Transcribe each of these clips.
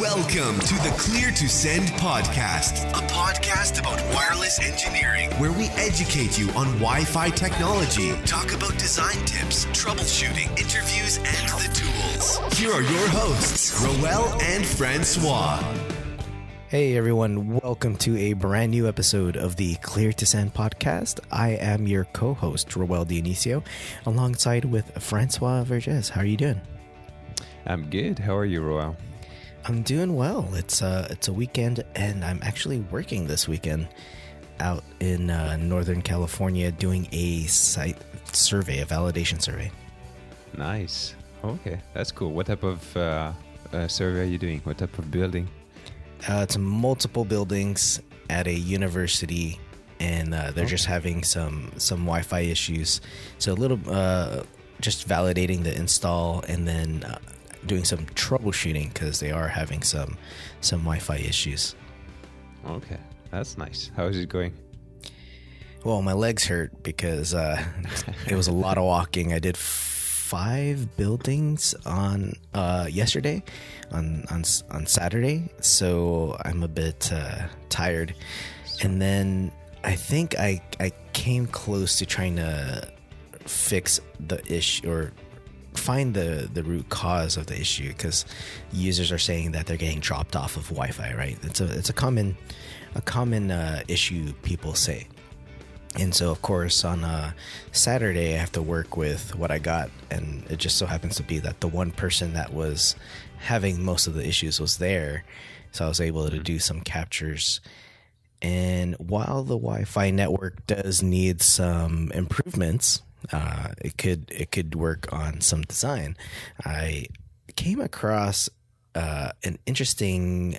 Welcome to the Clear to Send podcast, a podcast about wireless engineering, where we educate you on Wi-Fi technology, talk about design tips, troubleshooting, interviews, and the tools. Here are your hosts, Rowell and François. Hey everyone, welcome to a brand new episode of the Clear to Send podcast. I am your co-host, Rowell Dionisio, alongside with François Vergès. How are you doing? I'm good. How are you, Rowell? I'm doing well. It's a weekend, and I'm actually working this weekend out in Northern California doing a site survey, a validation survey. Nice. Okay, that's cool. What type of survey are you doing? What type of building? It's multiple buildings at a university, and they're just having some Wi-Fi issues. So a little just validating the install, and then doing some troubleshooting because they are having some Wi-Fi issues. Okay, that's nice. How is it going? Well, my legs hurt because it was a lot of walking. I did 5 buildings on yesterday, on Saturday, so I'm a bit tired. And then I think I came close to trying to fix the issue or find the root cause of the issue, because users are saying that they're getting dropped off of Wi-Fi, right? It's a common issue people say. And so, of course, on Saturday, I have to work with what I got, and it just so happens to be that the one person that was having most of the issues was there, so I was able to do some captures. And while the Wi-Fi network does need some improvements, it could work on some design. I came across an interesting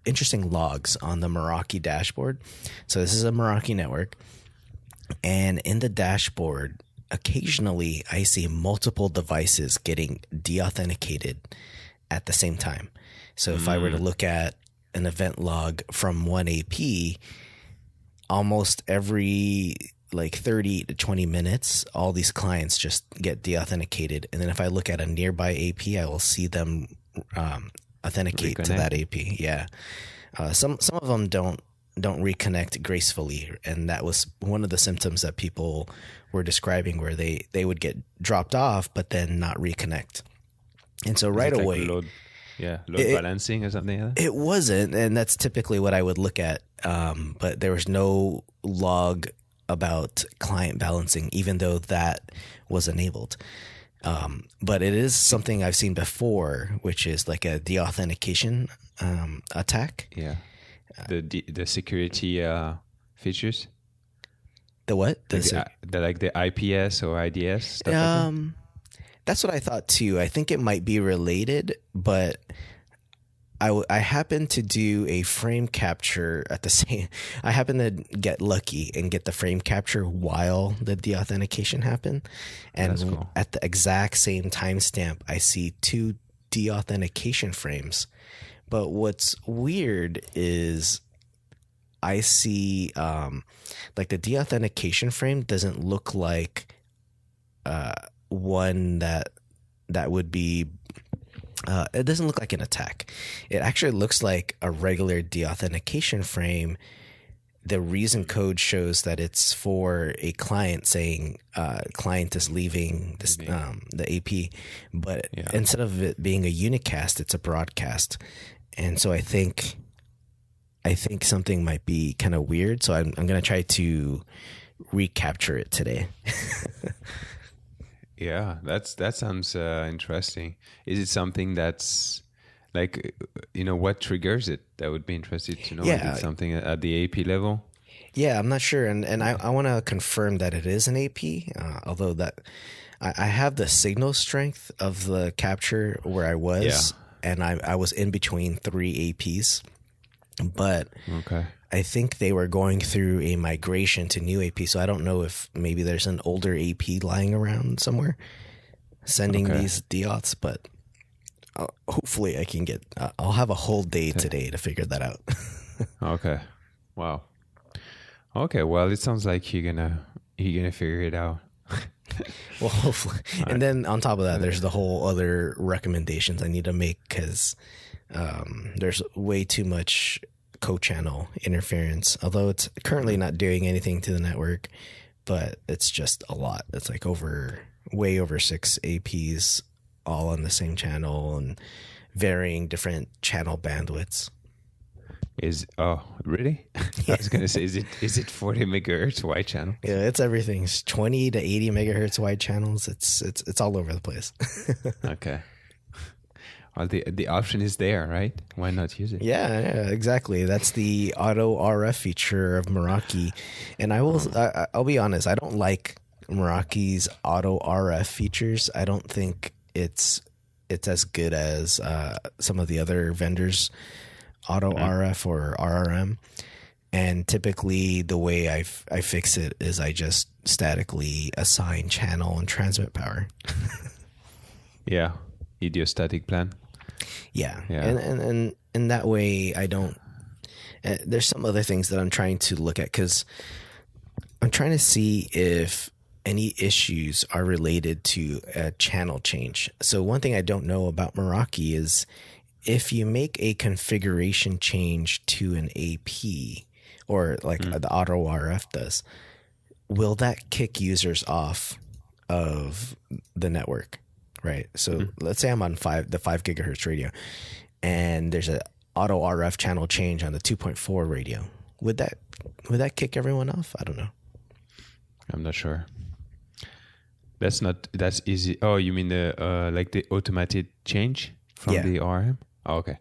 logs on the Meraki dashboard. So this is a Meraki network, and in the dashboard, occasionally I see multiple devices getting de-authenticated at the same time. So if I were to look at an event log from one AP, almost every 30 to 20 minutes, all these clients just get de-authenticated. And then if I look at a nearby AP, I will see them authenticate to that AP. Yeah. Some of them don't reconnect gracefully. And that was one of the symptoms that people were describing, where they would get dropped off, but then not reconnect. And so right away, load balancing or something like that? It wasn't. And that's typically what I would look at. But there was no log about client balancing, even though that was enabled. But it is something I've seen before, which is like a de-authentication attack. Yeah. The security features. The what? The IPS or IDS stuff like that? That's what I thought too. I think it might be related, but I happened to do a frame capture at the same. I happened to get lucky and get the frame capture while the de-authentication happened, and cool. At the exact same timestamp, I see 2 de-authentication frames. But what's weird is I see the de-authentication frame doesn't look like one that would be. It doesn't look like an attack. It actually looks like a regular de-authentication frame. The reason code shows that it's for a client, saying client is leaving this, the AP. But instead of it being a unicast, it's a broadcast. And so I think something might be kind of weird. So I'm going to try to recapture it today. Yeah, that sounds interesting. Is it something that's what triggers it? That would be interesting to know. Yeah. Is it something at the AP level? Yeah, I'm not sure. And I want to confirm that it is an AP, although that I have the signal strength of the capture where I was, and I was in between 3 APs. But okay. I think they were going through a migration to new AP, so I don't know if maybe there's an older AP lying around somewhere sending these deauths, but hopefully I can get. I'll have a whole day today to figure that out. Okay, wow. Okay, well, it sounds like you're gonna figure it out. Well, hopefully. And then on top of that, there's the whole other recommendations I need to make because there's way too much co-channel interference, although it's currently not doing anything to the network, but it's just a lot. It's like way over 6 APs all on the same channel and varying different channel bandwidths. Really? I was gonna say, is it 40 megahertz wide channel? Yeah, it's everything. It's 20 to 80 megahertz wide channels. It's all over the place. Okay. Well, the option is there, right? Why not use it? Yeah, exactly. That's the auto RF feature of Meraki, and I'll be honest. I don't like Meraki's auto RF features. I don't think it's as good as some of the other vendors' auto RF or RRM. And typically, the way I fix it is I just statically assign channel and transmit power. Yeah, idiostatic plan. Yeah. And in that way, I don't. There's some other things that I'm trying to look at because I'm trying to see if any issues are related to a channel change. So one thing I don't know about Meraki is if you make a configuration change to an AP or like the auto RF does, will that kick users off of the network? Right. So let's say I'm on the 5 gigahertz radio and there's a auto RF channel change on the 2.4 radio. Would that kick everyone off? I don't know. I'm not sure. That's easy. Oh, you mean the like the automated change from the RM? Oh, okay.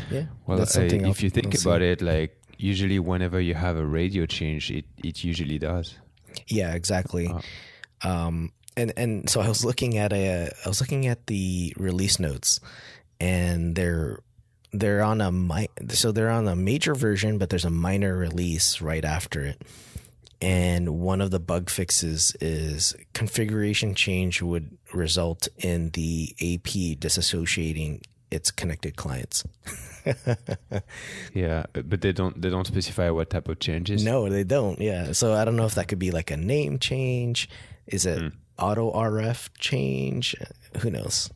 Yeah. Well, if you think about it, like usually whenever you have a radio change, it usually does. Yeah, exactly. And so I was looking at the release notes, and they're on a major version, but there's a minor release right after it. And one of the bug fixes is configuration change would result in the AP disassociating its connected clients. Yeah, but they don't specify what type of changes. No, they don't. Yeah, so I don't know if that could be like a name change. Is it auto RF change? Who knows?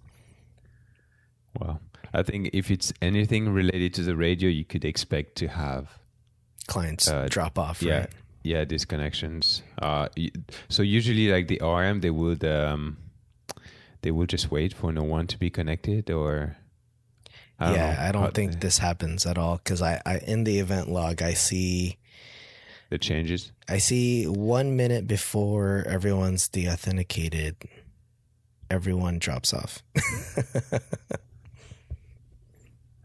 Well, I think if it's anything related to the radio, you could expect to have clients drop off. Yeah. Right? Yeah, disconnections. So usually, like the RM, they would just wait for no one to be connected, or I don't think this happens at all because I in the event log I see the changes. I see 1 minute before everyone's deauthenticated, everyone drops off.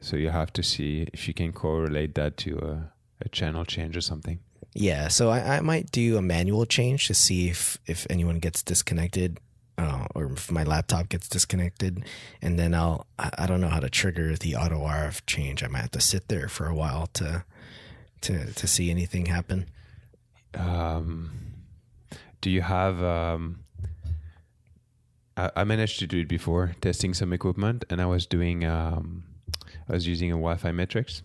So you have to see if you can correlate that to a channel change or something. Yeah, so I might do a manual change to see if anyone gets disconnected or if my laptop gets disconnected. And then I don't know how to trigger the auto RF change. I might have to sit there for a while to see anything happen. Do you have... I managed to do it before, testing some equipment, and I was using a Wi-Fi metrics.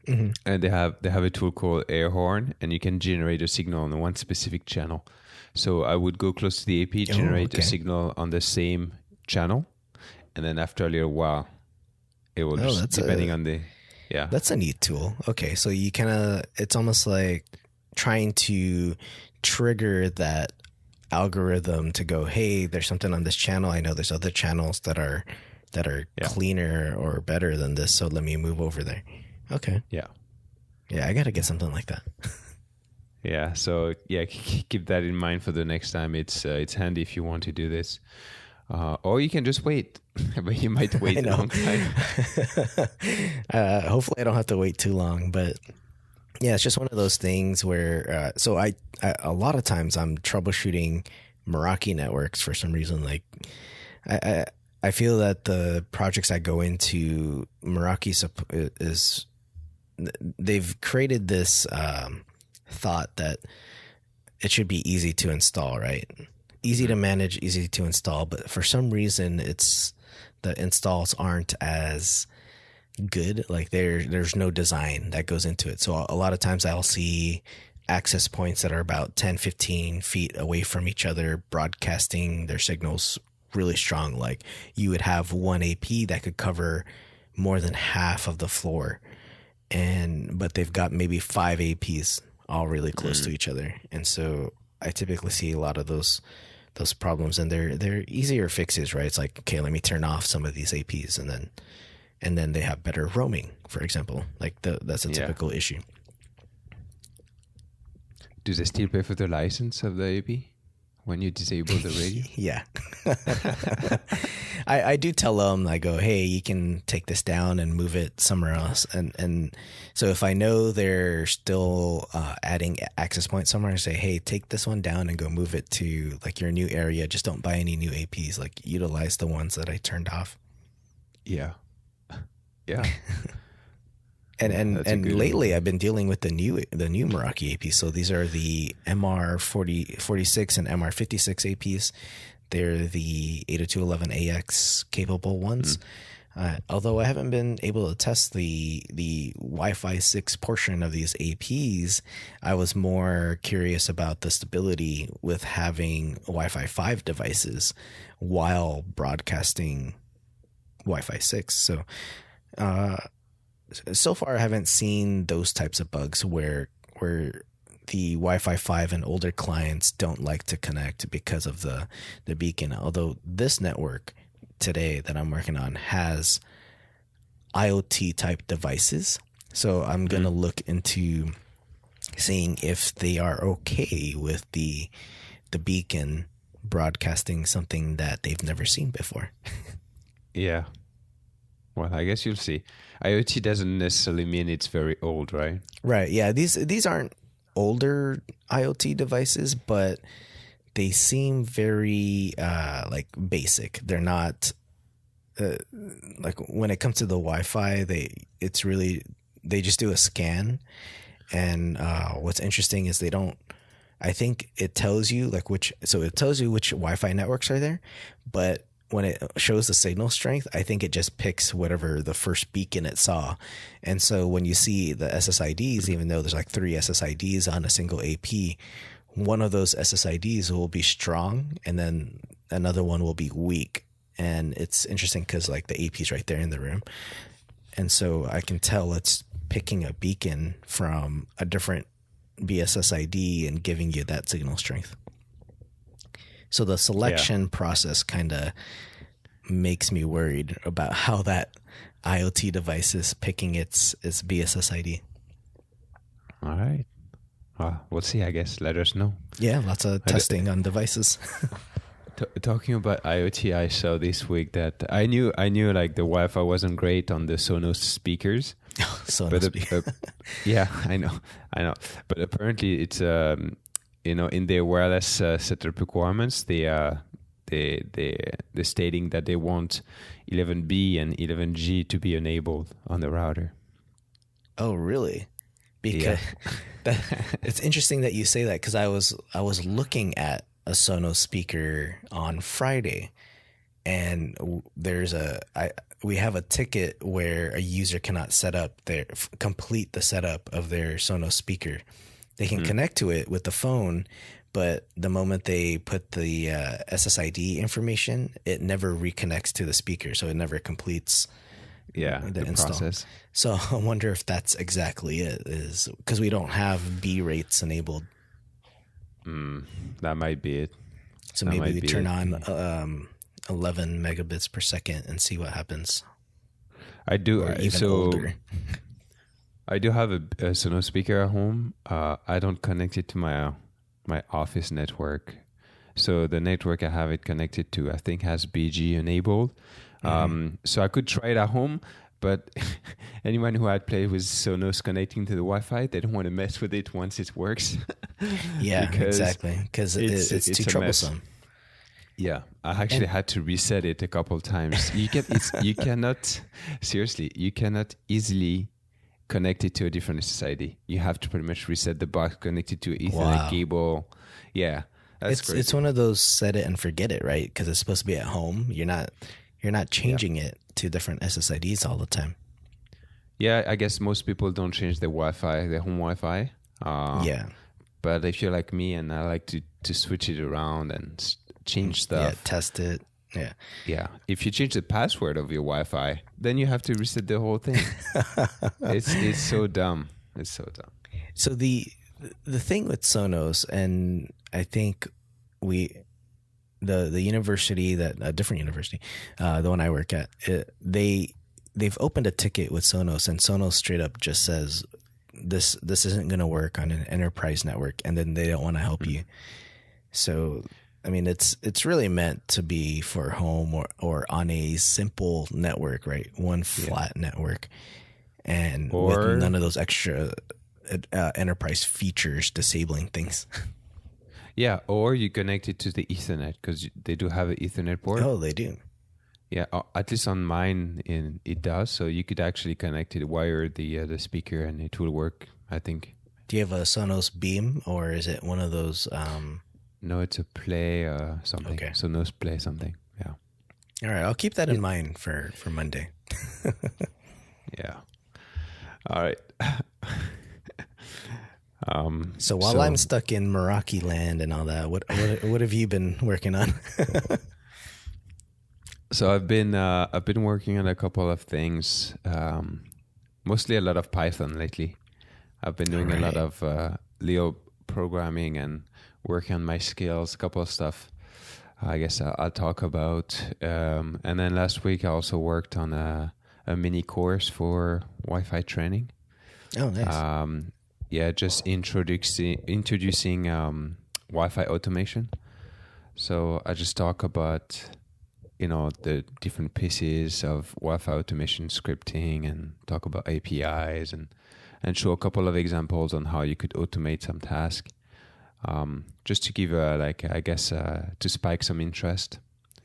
Mm-hmm. And they have a tool called Air Horn, and you can generate a signal on one specific channel. So I would go close to the AP, generate a signal on the same channel, and then after a little while, it will just depending on the That's a neat tool. Okay, so you it's almost like trying to trigger that algorithm to go, hey, there's something on this channel. I know there's other channels that are cleaner or better than this, so let me move over there. Okay. Yeah, I got to get something like that. Yeah. So keep that in mind for the next time. It's handy if you want to do this, or you can just wait. But you might wait a long time. Hopefully, I don't have to wait too long. But yeah, it's just one of those things where. So I a lot of times I'm troubleshooting Meraki networks for some reason. Like I feel that the projects I go into, Meraki is. They've created this thought that it should be easy to install, right? Easy to manage, easy to install, but for some reason the installs aren't as good. Like there's no design that goes into it. So a lot of times I'll see access points that are about 10, 15 feet away from each other, broadcasting their signals really strong. Like you would have one AP that could cover more than half of the floor, but they've got maybe 5 APs all really close to each other. And so I typically see a lot of those problems, and they're easier fixes, right? It's like, okay, let me turn off some of these APs, and then they have better roaming, for example. Like that's a typical issue. Do they still pay for the license of the AP when you disable the radio? Yeah. I do tell them, I go, hey, you can take this down and move it somewhere else. And so if I know they're still adding access points somewhere, I say, hey, take this one down and go move it to like your new area. Just don't buy any new APs. Like utilize the ones that I turned off. Yeah. Yeah. And lately I've been dealing with the new Meraki APs. So these are the MR46 and MR56 APs. They're the 802.11ax capable ones. Although I haven't been able to test the Wi-Fi 6 portion of these APs, I was more curious about the stability with having Wi-Fi 5 devices while broadcasting Wi-Fi 6. So far, I haven't seen those types of bugs where the Wi-Fi 5 and older clients don't like to connect because of the beacon. Although this network today that I'm working on has IoT type devices, so I'm gonna look into seeing if they are okay with the beacon broadcasting something that they've never seen before. Yeah. Well, I guess you'll see. IoT doesn't necessarily mean it's very old, right? Right. Yeah. These aren't older IoT devices, but they seem very like basic. They're not like when it comes to the Wi-Fi, they just do a scan, and what's interesting is they don't. I think it tells you which Wi-Fi networks are there, but when it shows the signal strength, I think it just picks whatever the first beacon it saw. And so when you see the SSIDs, even though there's like 3 SSIDs on a single AP, one of those SSIDs will be strong and then another one will be weak. And it's interesting because like the AP's right there in the room. And so I can tell it's picking a beacon from a different BSSID and giving you that signal strength. So the selection process kind of makes me worried about how that IoT device is picking its BSSID. All right. We'll see, I guess. Let us know. Yeah, lots of testing on devices. Talking about IoT, I saw this week that I knew like the Wi-Fi wasn't great on the Sonos speakers. Yeah, I know. But apparently it's in their wireless setup requirements, they're stating that they want 11B and 11G to be enabled on the router. Oh, really? Because it's interesting that you say that, because I was looking at a Sonos speaker on Friday, and we have a ticket where a user cannot complete the setup of their Sonos speaker. They can connect to it with the phone, but the moment they put the SSID information, it never reconnects to the speaker, so it never completes the install. Process. So I wonder if that's exactly it, is because we don't have B rates enabled. That might be it. So maybe we turn on 11 megabits per second and see what happens. I do. Or even older. I do have a Sonos speaker at home. I don't connect it to my office network. So the network I have it connected to, I think, has BG enabled. So I could try it at home, but anyone who had played with Sonos connecting to the Wi-Fi, they don't want to mess with it once it works. Yeah, exactly. Because it's too troublesome. Yeah, I actually had to reset it a couple of times. You cannot easily connect it to a different SSID. You have to pretty much reset the box connected to Ethernet cable. Yeah, that's crazy. It's one of those set it and forget it, right? Because it's supposed to be at home. You're not changing it to different SSIDs all the time. Yeah, I guess most people don't change their Wi-Fi, their home Wi-Fi. but if you're like me and I like to switch it around and change stuff. Yeah, test it. Yeah. Yeah. If you change the password of your Wi-Fi, then you have to reset the whole thing. It's so dumb. It's so dumb. So the thing with Sonos, and I think the university that a different university, the one I work at, they've opened a ticket with Sonos, and Sonos straight up just says this isn't going to work on an enterprise network, and then they don't want to help you. So I mean, it's really meant to be for home or on a simple network, right? One flat network, and with none of those extra enterprise features disabling things. Yeah, or you connect it to the Ethernet, because they do have an Ethernet port. Oh, they do. Yeah, at least on mine, it does. So you could actually connect it, wire the speaker, and it will work, I think. Do you have a Sonos Beam, or is it one of those? No, it's a Play something. Okay. Sonos Play something. Yeah. All right, I'll keep that in mind for Monday. Yeah. All right. So while I'm stuck in Meraki land and all that, what have you been working on? So I've been working on a couple of things, mostly a lot of Python lately. I've been doing a lot of Leo programming and working on my skills, a couple of stuff I guess I'll talk about. And then last week I also worked on a mini course for Wi-Fi training. Oh, nice. Yeah, just introducing Wi-Fi automation. So I just talk about, the different pieces of Wi-Fi automation scripting, and talk about APIs and show a couple of examples on how you could automate some tasks. Just to give to spike some interest,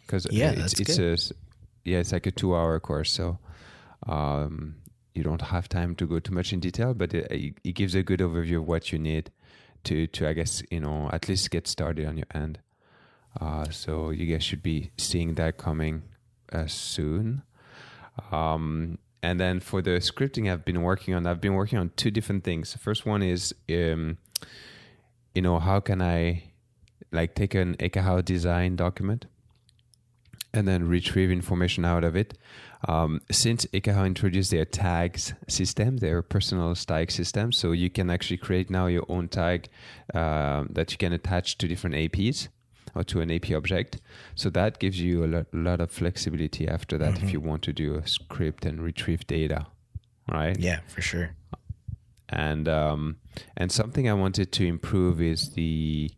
because it's like a 2-hour course, so you don't have time to go too much in detail, but it gives a good overview of what you need to I guess at least get started on your end. So you guys should be seeing that coming soon. And then for the scripting I've been working on 2 different things. The first one is how can I take an Ekahau design document and then retrieve information out of it. Since Ekahau introduced their tags system, their personal tag system, so you can actually create now your own tag that you can attach to different APs or to an AP object. So that gives you a lot of flexibility after that if you want to do a script and retrieve data, right? Yeah, for sure. And something I wanted to improve is the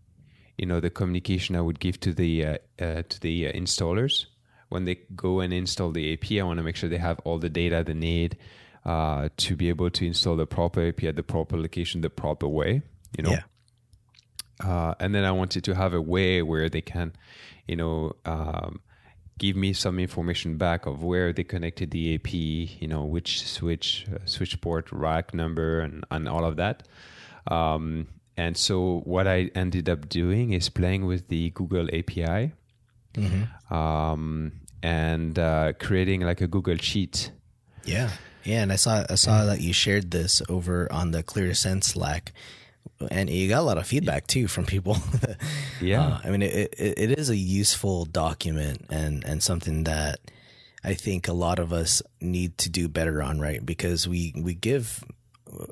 communication I would give to the installers when they go and install the AP. I want to make sure they have all the data they need to be able to install the proper AP at the proper location, the proper way. Yeah. And then I wanted to have a way where they can, give me some information back of where they connected the AP, which switch port, rack number, and all of that. And so what I ended up doing is playing with the Google API and creating like a Google Sheet. Yeah. Yeah. And I saw that you shared this over on the Clear to Send Slack, and you got a lot of feedback too from people. Yeah. I mean, it is a useful document and something that I think a lot of us need to do better on, right? Because we give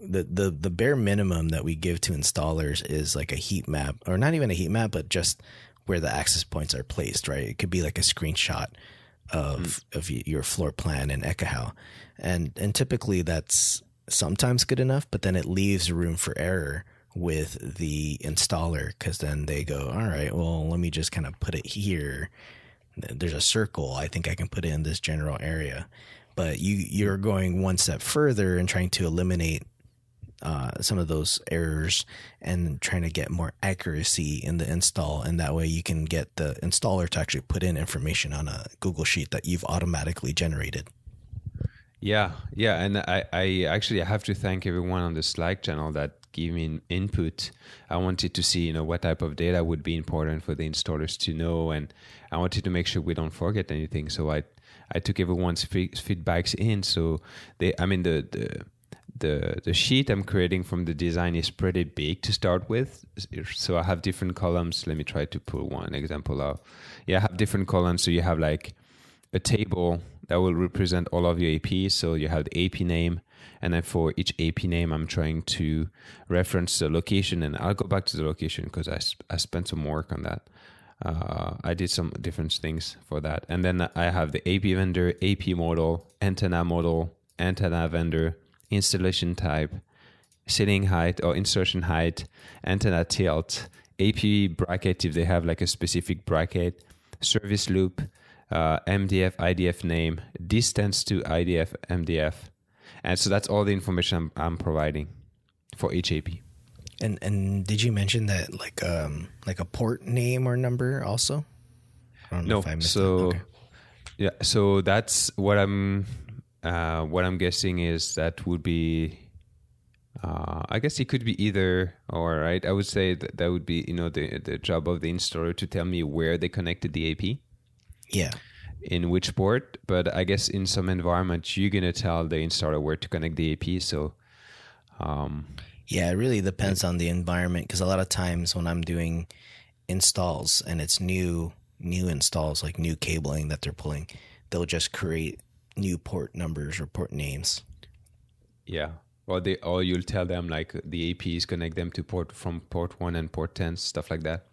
the bare minimum that we give to installers is like a heat map, or not even a heat map, but just where the access points are placed, right? It could be like a screenshot of your floor plan in Ekahau. And typically that's sometimes good enough, but then it leaves room for error with the installer, because then they go, all right, well, let me just kind of put it here. There's a circle. I think I can put it in this general area. But you're going one step further and trying to eliminate some of those errors and trying to get more accuracy in the install. And that way you can get the installer to actually put in information on a Google Sheet that you've automatically generated. Yeah. And I actually have to thank everyone on the Slack channel that gave me input. I wanted to see, what type of data would be important for the installers to know. And I wanted to make sure we don't forget anything. So I took everyone's feedbacks in. So the the sheet I'm creating from the design is pretty big to start with. So I have different columns. Let me try to pull one example out. Yeah, I have different columns. So you have like a table that will represent all of your APs. So you have the AP name, and then for each AP name, I'm trying to reference the location, and I'll go back to the location because I spent some work on that. I did some different things for that. And then I have the AP vendor, AP model, antenna vendor, installation type, setting height or insertion height, antenna tilt, AP bracket if they have like a specific bracket, service loop, MDF, IDF name, distance to IDF, MDF. And so that's all the information I'm providing for each AP. And did you mention that like a port name or number also? I don't know if I missed that. Okay. Yeah, so that's what I'm guessing is that would be. I guess it could be either or, right? I would say that would be the job of the installer to tell me where they connected the AP. Yeah. In which port, but I guess in some environment you're gonna tell the installer where to connect the AP. So. Yeah, it really depends on the environment because a lot of times when I'm doing installs and it's new installs, like new cabling that they're pulling, they'll just create new port numbers or port names. Yeah. Or you'll tell them like the APs connect them to port 1 and port 10, stuff like that.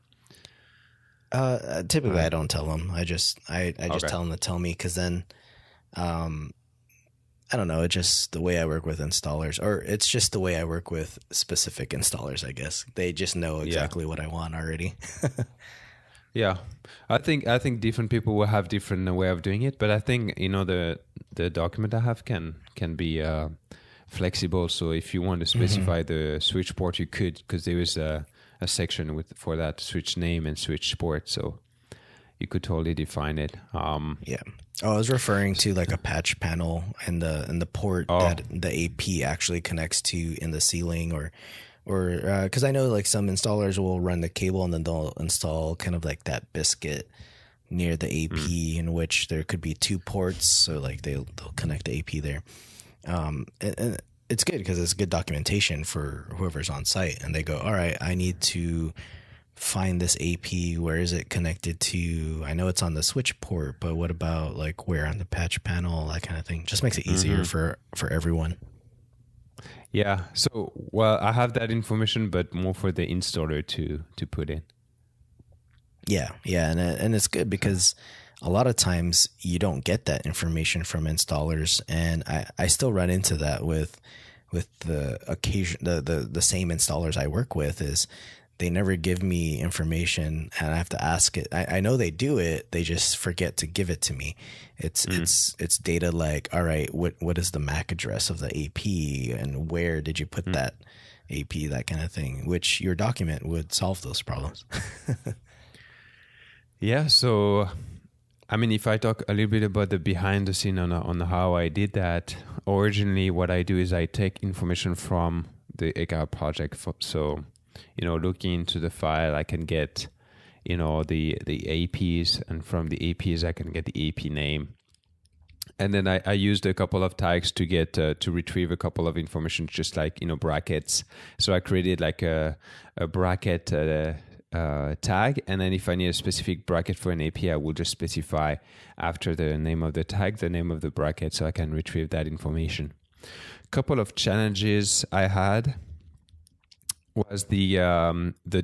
Typically I don't tell them. I just okay. Tell them to tell me because then, I don't know. It's just the way I work with installers, or it's just the way I work with specific installers, I guess. They just know exactly what I want already. Yeah. I think different people will have different way of doing it, but I think, the document I have can be flexible. So if you want to specify the switch port, you could, because there is a section for that switch name and switch port. So you could totally define it. Yeah. Oh, I was referring to like a patch panel and the port that the AP actually connects to in the ceiling, or because I know like some installers will run the cable and then they'll install kind of like that biscuit near the AP in which there could be 2 ports. So like they'll connect the AP there. And it's good because it's good documentation for whoever's on site, and they go, all right, I need to find this AP. Where is it connected to? I know it's on the switch port, but what about like where on the patch panel, that kind of thing. Just makes it easier for everyone. Yeah. So, well, I have that information, but more for the installer to put in. Yeah. And it's good because a lot of times you don't get that information from installers, and I still run into that with the occasion, the same installers I work with is they never give me information and I have to ask it. I know they do it. They just forget to give it to me. It's data like, all right, what is the MAC address of the AP and where did you put that AP, that kind of thing, which your document would solve those problems. Yeah. So, I mean, if I talk a little bit about the behind the scene on how I did that, originally what I do is I take information from the Ekahau project. Looking into the file, I can get, the APs, and from the APs, I can get the AP name. And then I used a couple of tags to get, to retrieve a couple of information, just like, brackets. So I created like a bracket tag. And then if I need a specific bracket for an AP, I will just specify after the name of the tag, the name of the bracket, so I can retrieve that information. Couple of challenges I had was the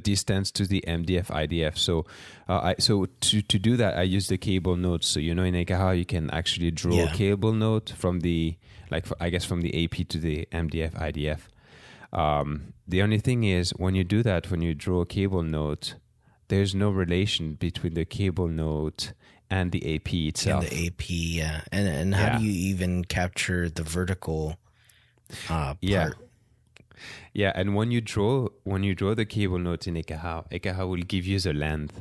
distance to the MDF IDF. So to do that, I used the cable node. So in Ekahau you can actually draw a cable node from the from the AP to the MDF IDF. The only thing is when you do that, when you draw a cable node, there's no relation between the cable node and the AP itself. And the AP, yeah. And how do you even capture the vertical part? Yeah, and when you draw the cable node in Ekahau will give you the length,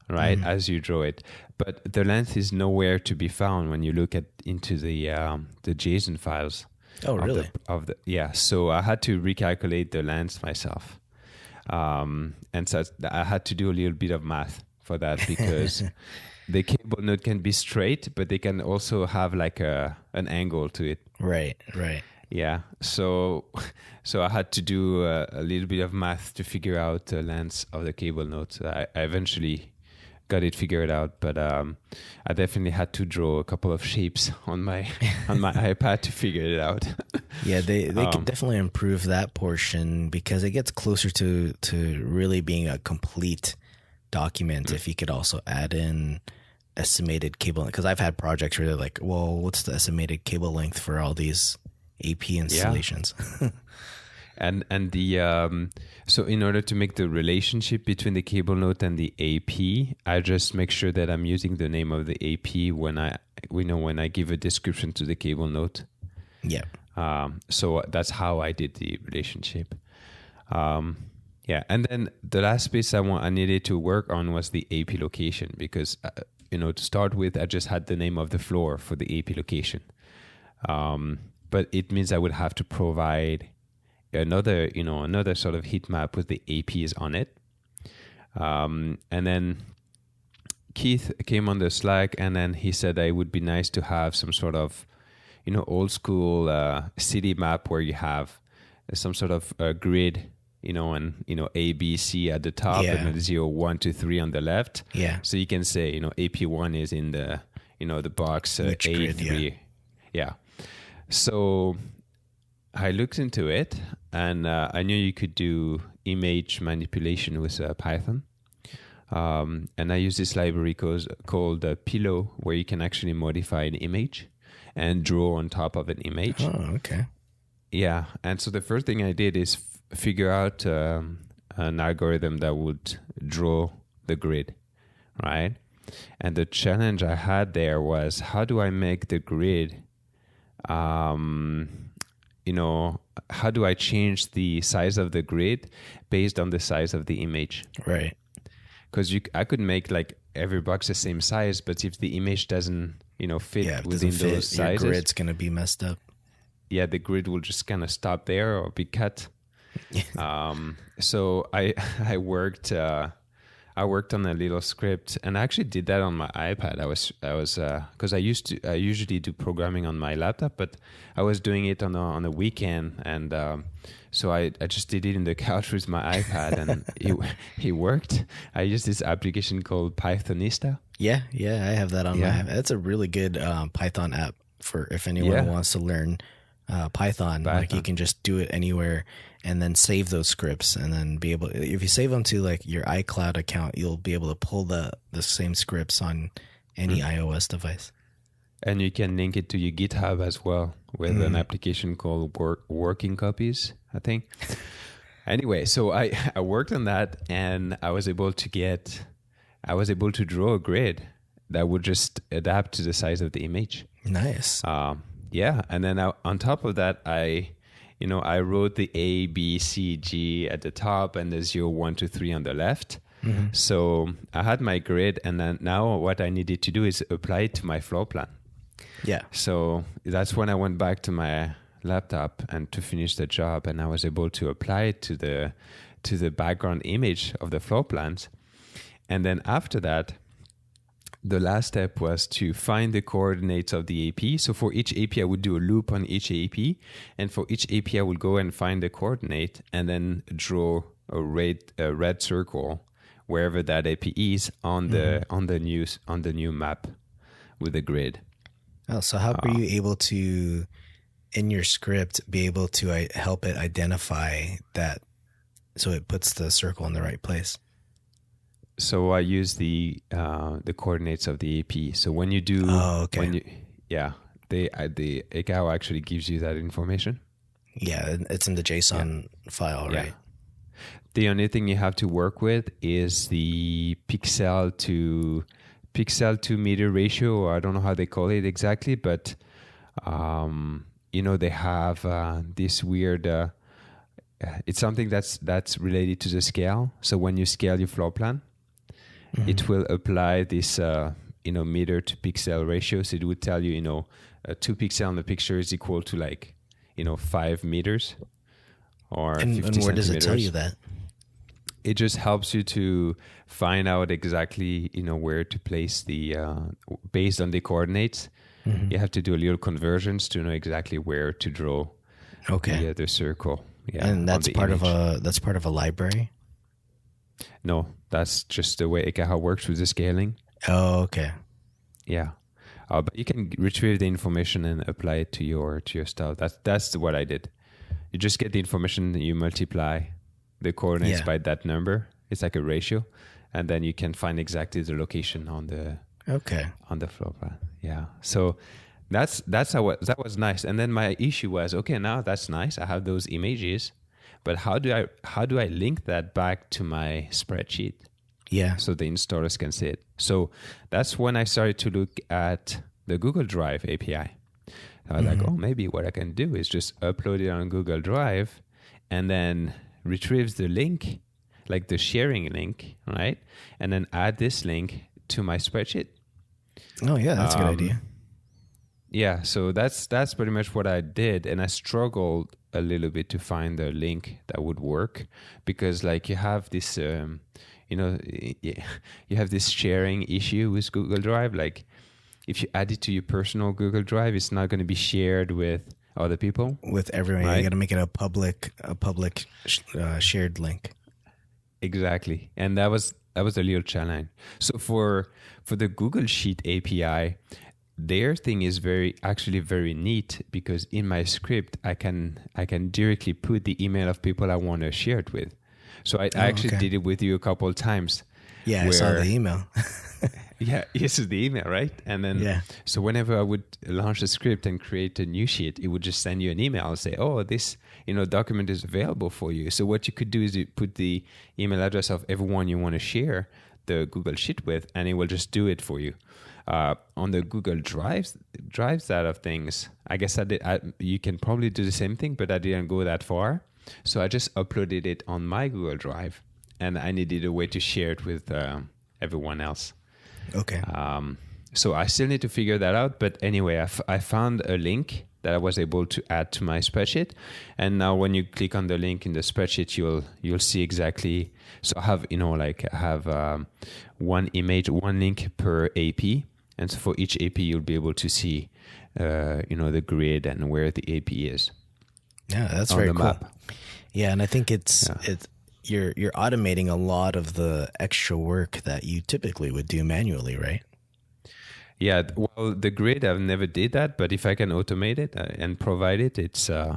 right, as you draw it. But the length is nowhere to be found when you look into the JSON files. Oh, really? So I had to recalculate the length myself, and so I had to do a little bit of math for that because the cable node can be straight, but they can also have like an angle to it. Right. Yeah. So I had to do a little bit of math to figure out the length of the cable node. I eventually got it figured out, but I definitely had to draw a couple of shapes on my iPad to figure it out. Yeah, they can definitely improve that portion because it gets closer to really being a complete document if you could also add in estimated cable, because I've had projects where they're like, well, what's the estimated cable length for all these AP installations? Yeah. And the so in order to make the relationship between the cable node and the AP, I just make sure that I'm using the name of the AP when I give a description to the cable node. Yeah. So that's how I did the relationship. Yeah, and then the last piece I needed to work on was the AP location, because to start with, I just had the name of the floor for the AP location, but it means I would have to provide another sort of heat map with the APs on it. And then Keith came on the Slack, and then he said it would be nice to have some sort of old school city map where you have some sort of grid, and A, B, C at the top, and then 0, 1, 2, 3 on the left. Yeah. So you can say AP1 is in the the box A3. Yeah. So I looked into it, and I knew you could do image manipulation with Python. And I use this library called Pillow, where you can actually modify an image and draw on top of an image. Oh, okay. Yeah. And so the first thing I did is figure out an algorithm that would draw the grid, right? And the challenge I had there was, how do I make the grid, how do I change the size of the grid based on the size of the image? Right. Because I could make like every box the same size, but if the image doesn't, fit within those sizes, your grid's gonna be messed up. Yeah, the grid will just kind of stop there or be cut. So I worked on a little script, and I actually did that on my iPad. I was because I usually do programming on my laptop, but I was doing it on a weekend, and so I just did it in the couch with my iPad, and it worked. I used this application called Pythonista. Yeah, I have that on my. That's a really good Python app for if anyone wants to learn Python. Like you can just do it anywhere, and then save those scripts, and then be able. If you save them to like your iCloud account, you'll be able to pull the same scripts on any iOS device. And you can link it to your GitHub as well with an application called Working Copies, I think. Anyway, so I worked on that, and I was able to draw a grid that would just adapt to the size of the image. Nice. Yeah, and then on top of that, I wrote the A, B, C, G at the top, and the 0, 1, 2, 3 on the left. Mm-hmm. So I had my grid, and then now what I needed to do is apply it to my floor plan. Yeah. So that's when I went back to my laptop and to finish the job, and I was able to apply it to the background image of the floor plans. And then after that, the last step was to find the coordinates of the AP. So for each AP, I would do a loop on each AP. And for each AP, I would go and find the coordinate and then draw a red circle wherever that AP is on the new map with the grid. Oh, so how were you able to, in your script, be able to help it identify that so it puts the circle in the right place? So I use the coordinates of the AP. So when you do, the Ekahau actually gives you that information. Yeah, it's in the JSON file, right? Yeah. The only thing you have to work with is the pixel to meter ratio, or I don't know how they call it exactly, but they have this weird. It's something that's related to the scale. So when you scale your floor plan, it will apply this meter to pixel ratio. So it would tell you 2 pixel on the picture is equal to 5 meters or 50 centimeters. And where does it tell you that? It just helps you to find out exactly where to place the based on the coordinates. You have to do a little conversions to know exactly where to draw Okay. The other circle. Yeah. And that's on the part image. of a library? No, that's just the way Ekahau works with the scaling. Oh, okay. Yeah. But you can retrieve the information and apply it to your stuff. That's what I did. You just get the information, you multiply the coordinates by that number. It's like a ratio, and then you can find exactly the location on the floor plan. Yeah. So that was nice. And then my issue was, okay, now that's nice. I have those images, but how do I link that back to my spreadsheet? Yeah. So the installers can see it. So that's when I started to look at the Google Drive API. I was like, maybe what I can do is just upload it on Google Drive and then retrieve the link, like the sharing link, right? And then add this link to my spreadsheet. Oh, yeah, that's a good idea. Yeah, so that's pretty much what I did. And I struggled a little bit to find the link that would work because like you have this... you have this sharing issue with Google Drive. Like if you add it to your personal Google Drive, it's not going to be shared with other people. With everyone. Right? You got to make it a public shared link. Exactly. And that was a little challenge. So for the Google Sheet API, their thing is actually very neat because in my script, I can directly put the email of people I want to share it with. So I actually did it with you a couple of times. Yeah, I saw the email. Yeah, this is the email, right? And then, so whenever I would launch a script and create a new sheet, it would just send you an email and say, oh, this document is available for you. So what you could do is you put the email address of everyone you want to share the Google Sheet with, and it will just do it for you. On the Google Drive side of things, I guess you can probably do the same thing, but I didn't go that far. So I just uploaded it on my Google Drive, and I needed a way to share it with everyone else. Okay. So I still need to figure that out. But anyway, I found a link that I was able to add to my spreadsheet. And now when you click on the link in the spreadsheet, you'll see exactly. So I have, one image, one link per AP. And so for each AP, you'll be able to see, the grid and where the AP is. Yeah, that's very cool. Map. Yeah, and I think you're automating a lot of the extra work that you typically would do manually, right? Yeah, well, the grid, I've never did that, but if I can automate it and provide it, it's yeah,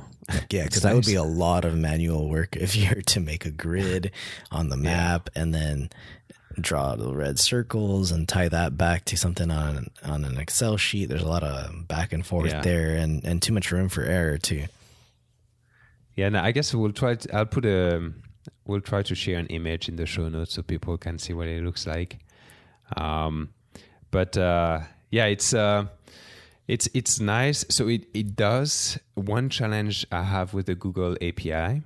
because that would be a lot of manual work if you were to make a grid on the map and then draw the red circles and tie that back to something on an Excel sheet. There's a lot of back and forth there, and too much room for error too. Yeah, no, I guess we'll try to share an image in the show notes so people can see what it looks like. It's nice. So it does. One challenge I have with the Google API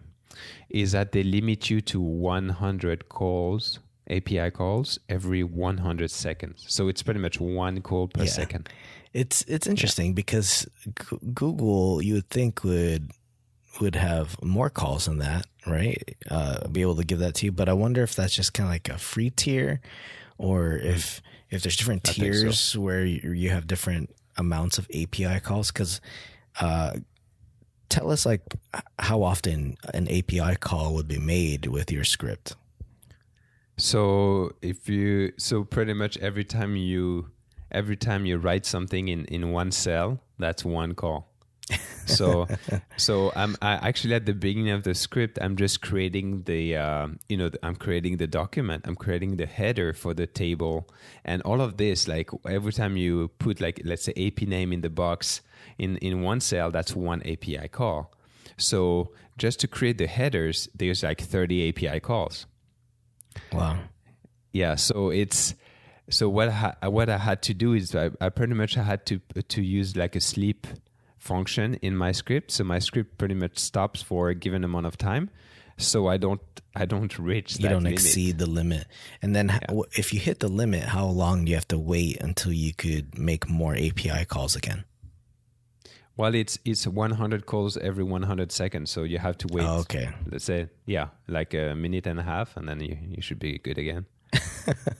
is that they limit you to 100 API calls every 100 seconds. So it's pretty much one call per second. It's interesting because Google, you would think would have more calls than that, right? Be able to give that to you. But I wonder if that's just kind of like a free tier, or if there's different tiers where you have different amounts of API calls. Because tell us like how often an API call would be made with your script. So pretty much every time you write something in one cell, that's one call. So I actually at the beginning of the script, I'm just creating I'm creating the document, I'm creating the header for the table, and all of this, like every time you put like, let's say AP name in the box in one cell, that's one API call. So just to create the headers, there's like 30 API calls. Wow. Yeah. So what I had to do is I pretty much had to use like a sleep function in my script. So my script pretty much stops for a given amount of time. So I don't reach that limit. You don't exceed the limit. And then if you hit the limit, how long do you have to wait until you could make more API calls again? Well, it's 100 calls every 100 seconds. So you have to wait. Oh, okay. Let's say, like a minute and a half, and then you should be good again.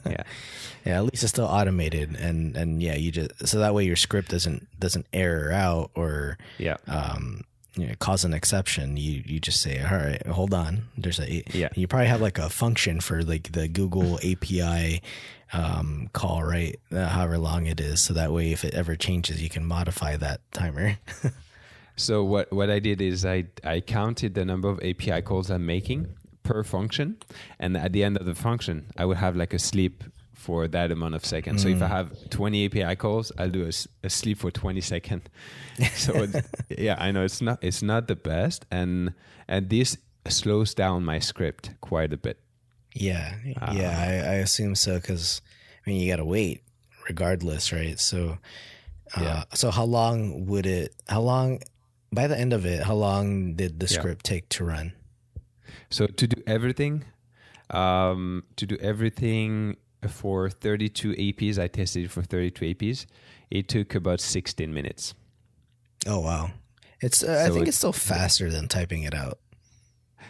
Yeah. Yeah, at least it's still automated, and you just, so that way your script doesn't error out or cause an exception, you just say, all right, hold on. There's you probably have like a function for like the Google API call, right? However long it is. So that way, if it ever changes, you can modify that timer. So what I did is I counted the number of API calls I'm making per function. And at the end of the function, I would have like a sleep for that amount of seconds. So if I have 20 API calls, I'll do a sleep for 20 seconds. So yeah, I know it's not the best, and this slows down my script quite a bit. Yeah, I assume so, because I mean you got to wait regardless, right? So so how long by the end of it, how long did the script take to run? So to do everything for 32 APs, I tested it for 32 APs. It took about 16 minutes. Oh, wow. It's I think it's still faster than typing it out.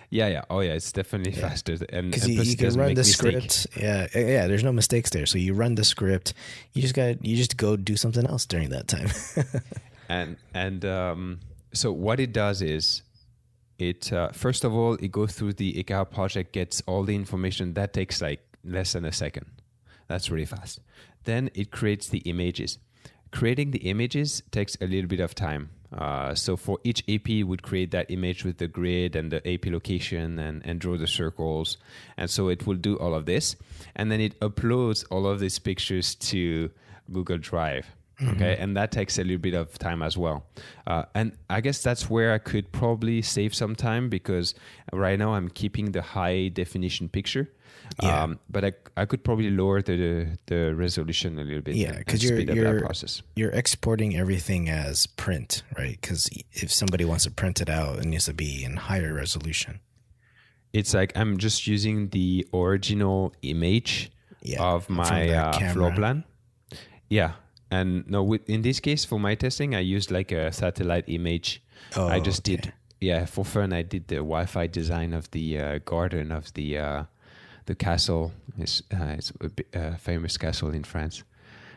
Yeah. Oh, yeah. It's definitely faster. Because you can run the script. Yeah. There's no mistakes there. So you run the script. You just go do something else during that time. So what it does is, it first of all, it goes through the Ekahau project, gets all the information. That takes like less than a second. That's really fast. Then it creates the images. Creating the images takes a little bit of time. So for each AP, it would create that image with the grid and the AP location and draw the circles. And so it will do all of this. And then it uploads all of these pictures to Google Drive. Okay, and that takes a little bit of time as well. And I guess that's where I could probably save some time, because right now I'm keeping the high definition picture. But I could probably lower the resolution a little bit. Yeah, because you're exporting everything as print, right? Because if somebody wants to print it out, it needs to be in higher resolution. It's like I'm just using the original image of my floor plan. Yeah. And no, in this case, for my testing, I used like a satellite image. I just did, for fun, I did the Wi-Fi design of the garden of the castle. It's a famous castle in France,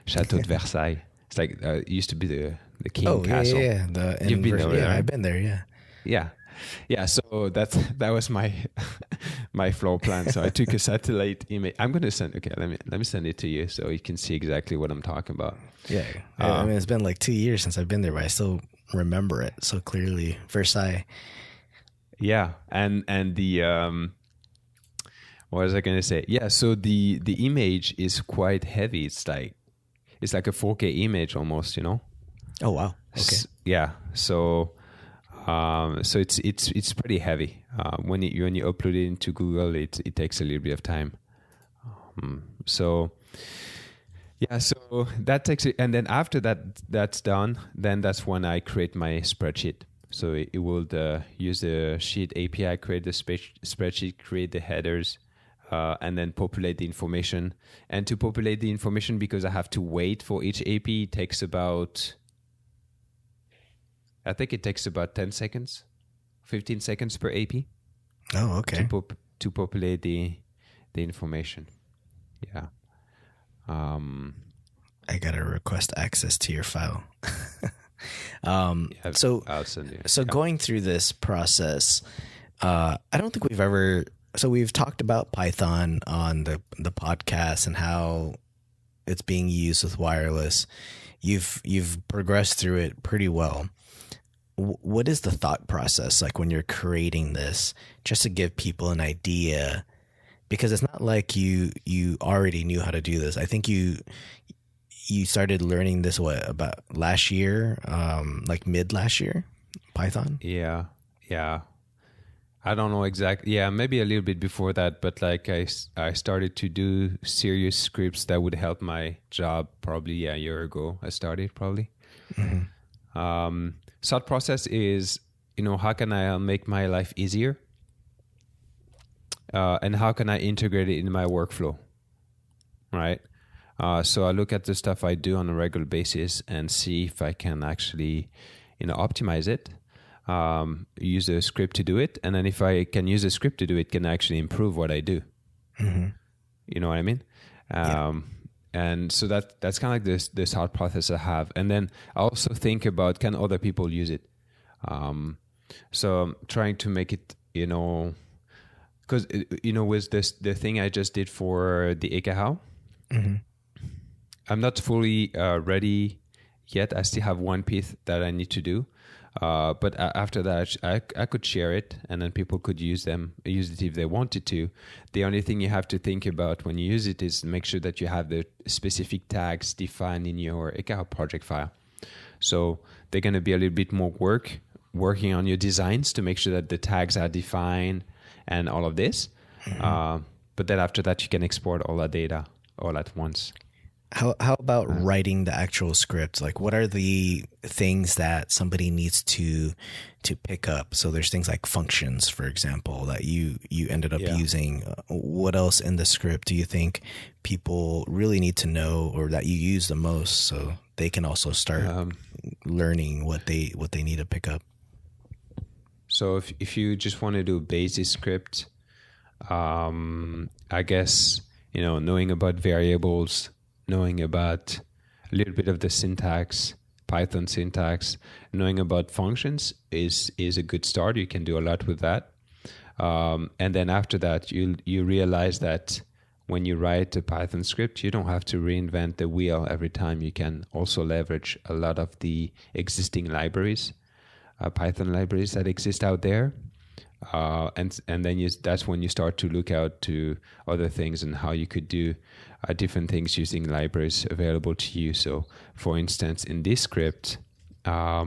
Château de Versailles. It's like it used to be the king castle. Yeah. You've been there, right? I've been there. Yeah. So that was my my floor plan. So I took a satellite image. I'm going to send. Okay, let me send it to you so you can see exactly what I'm talking about. Yeah. I mean, it's been like 2 years since I've been there, but I still remember it so clearly. Versailles. Yeah, and the what was I going to say? Yeah, so the image is quite heavy. It's like a 4K image almost, you know. Oh wow. Okay. Yeah. So it's pretty heavy. When you upload it into Google, it takes a little bit of time. So that takes it, and then after that's done, then that's when I create my spreadsheet. So it will use the sheet API, create the spreadsheet, create the headers, and then populate the information. And to populate the information, because I have to wait for each AP, it takes about, I think it takes about 10 seconds, 15 seconds per AP. Oh, okay. To populate the information. Yeah. I gotta request access to your file. So I'll send you. So going through this process, I don't think we've ever. So we've talked about Python on the podcast and how it's being used with wireless. You've progressed through it pretty well. What is the thought process like when you're creating this, just to give people an idea? Because it's not like you already knew how to do this. I think you started learning this about last year, like mid last year, Python. Yeah. I don't know exactly. Yeah, maybe a little bit before that, but like I started to do serious scripts that would help my job probably a year ago. I started probably. Thought process is, how can I make my life easier? And how can I integrate it in my workflow, right? So I look at the stuff I do on a regular basis and see if I can actually, optimize it, use a script to do it. And then if I can use a script to do it, can actually improve what I do. You know what I mean? And so that's kind of like this thought process I have. And then I also think about, can other people use it? So I'm trying to make it, because, with the thing I just did for the Ekahau, I'm not fully ready yet. I still have one piece that I need to do. But after that, I could share it, and then people could use it if they wanted to. The only thing you have to think about when you use it is make sure that you have the specific tags defined in your Ekahau project file. So they're going to be a little bit more working on your designs to make sure that the tags are defined and all of this. But then after that, you can export all that data all at once. How about writing the actual script? Like, what are the things that somebody needs to pick up? So there's things like functions, for example, that you ended up using. What else in the script do you think people really need to know, or that you use the most, so they can also start learning what they need to pick up? So if you just want to do a basic script, I guess knowing about variables, knowing about a little bit of the syntax, Python syntax, knowing about functions is a good start. You can do a lot with that. And then after that, you realize that when you write a Python script, you don't have to reinvent the wheel every time. You can also leverage a lot of the existing libraries, Python libraries that exist out there. And then that's when you start to look out to other things and how you could do different things using libraries available to you. So, for instance, in this script, let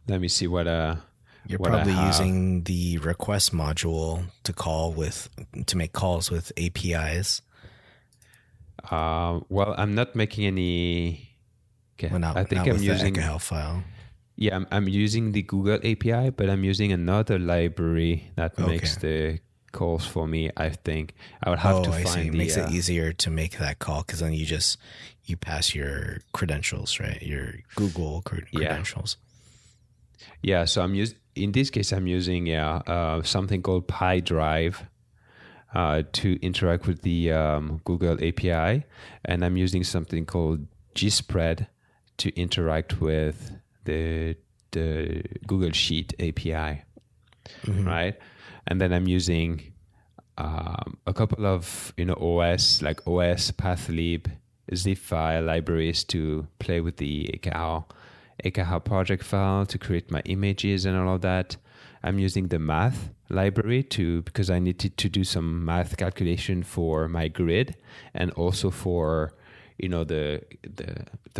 me see what you're probably using the request module to make calls with APIs. Well, I'm not making any. Okay, I think I'm using the Ekahau file. Yeah, I'm using the Google API, but I'm using another library that makes the calls for me. I think I would have to find it makes it easier to make that call, because then you pass your credentials, right? Your Google credentials. Yeah. So in this case, I'm using something called PyDrive to interact with the Google API, and I'm using something called GSpread to interact with the Google Sheet API, right? And then I'm using a couple of OS pathlib, zip file libraries to play with the Ekahau project file to create my images and all of that. I'm using the math library because I needed to do some math calculation for my grid, and also for the